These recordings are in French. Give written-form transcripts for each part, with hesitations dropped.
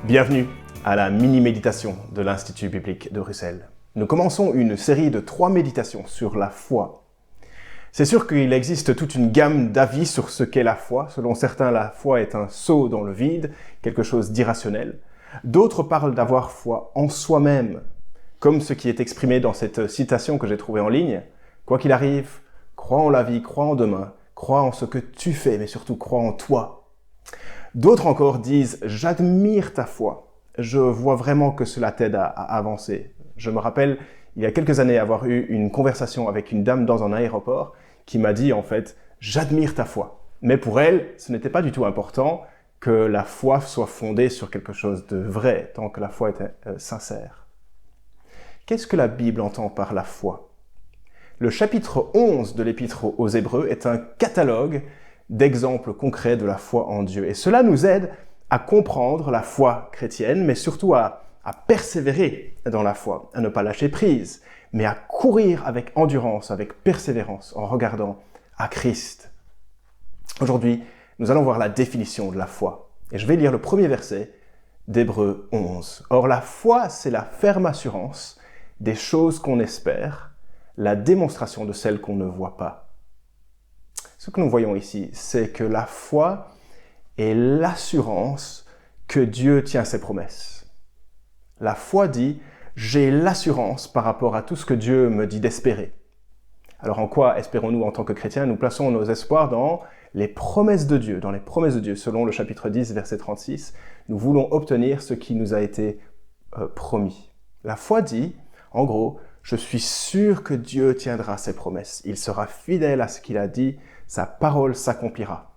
Bienvenue à la mini-méditation de l'Institut biblique de Bruxelles. Nous commençons une série de 3 méditations sur la foi. C'est sûr qu'il existe toute une gamme d'avis sur ce qu'est la foi. Selon certains, la foi est un saut dans le vide, quelque chose d'irrationnel. D'autres parlent d'avoir foi en soi-même, comme ce qui est exprimé dans cette citation que j'ai trouvée en ligne. Quoi qu'il arrive, crois en la vie, crois en demain, crois en ce que tu fais, mais surtout crois en toi. D'autres encore disent « j'admire ta foi, je vois vraiment que cela t'aide à avancer ». Je me rappelle, il y a quelques années, avoir eu une conversation avec une dame dans un aéroport qui m'a dit en fait « j'admire ta foi ». Mais pour elle, ce n'était pas du tout important que la foi soit fondée sur quelque chose de vrai, tant que la foi était sincère. Qu'est-ce que la Bible entend par la foi ? Le chapitre 11 de l'Épître aux Hébreux est un catalogue d'exemples concrets de la foi en Dieu. Et cela nous aide à comprendre la foi chrétienne, mais surtout à persévérer dans la foi, à ne pas lâcher prise, mais à courir avec endurance, avec persévérance, en regardant à Christ. Aujourd'hui, nous allons voir la définition de la foi. Et je vais lire le premier verset d'Hébreux 11. « Or la foi, c'est la ferme assurance des choses qu'on espère, la démonstration de celles qu'on ne voit pas. » Ce que nous voyons ici, c'est que la foi est l'assurance que Dieu tient ses promesses. La foi dit « j'ai l'assurance par rapport à tout ce que Dieu me dit d'espérer ». Alors en quoi espérons-nous en tant que chrétiens ? Nous plaçons nos espoirs dans les promesses de Dieu. Dans les promesses de Dieu, selon le chapitre 10, verset 36, nous voulons obtenir ce qui nous a été promis. La foi dit, en gros, je suis sûr que Dieu tiendra ses promesses. Il sera fidèle à ce qu'il a dit, sa parole s'accomplira.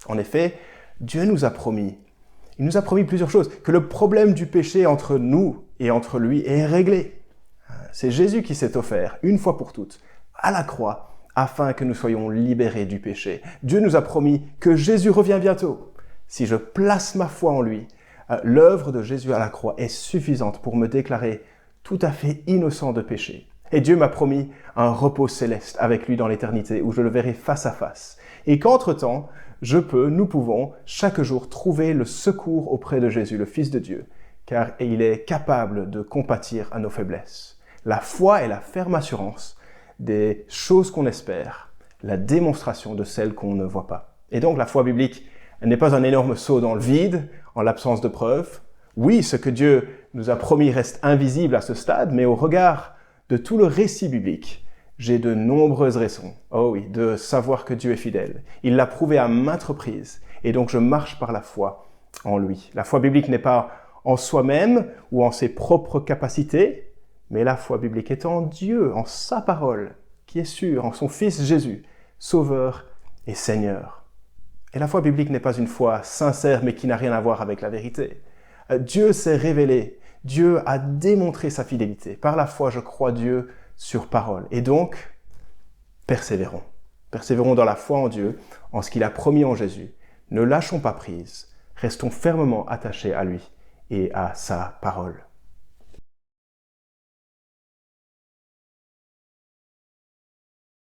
En effet, Dieu nous a promis, il nous a promis plusieurs choses, que le problème du péché entre nous et entre lui est réglé. C'est Jésus qui s'est offert, une fois pour toutes, à la croix, afin que nous soyons libérés du péché. Dieu nous a promis que Jésus revient bientôt. Si je place ma foi en lui, l'œuvre de Jésus à la croix est suffisante pour me déclarer tout à fait innocent de péché. Et Dieu m'a promis un repos céleste avec lui dans l'éternité, où je le verrai face à face. Et qu'entre-temps, nous pouvons chaque jour trouver le secours auprès de Jésus, le Fils de Dieu, car il est capable de compatir à nos faiblesses. La foi est la ferme assurance des choses qu'on espère, la démonstration de celles qu'on ne voit pas. Et donc la foi biblique n'est pas un énorme saut dans le vide, en l'absence de preuves. Oui, ce que Dieu nous a promis reste invisible à ce stade, mais au regard de tout le récit biblique, j'ai de nombreuses raisons, de savoir que Dieu est fidèle. Il l'a prouvé à maintes reprises, et donc je marche par la foi en lui. La foi biblique n'est pas en soi-même ou en ses propres capacités, mais la foi biblique est en Dieu, en sa parole, qui est sûre, en son Fils Jésus, Sauveur et Seigneur. Et la foi biblique n'est pas une foi sincère, mais qui n'a rien à voir avec la vérité. Dieu s'est révélé, Dieu a démontré sa fidélité. Par la foi, je crois Dieu sur parole. Et donc, persévérons. Persévérons dans la foi en Dieu, en ce qu'il a promis en Jésus. Ne lâchons pas prise, restons fermement attachés à lui et à sa parole.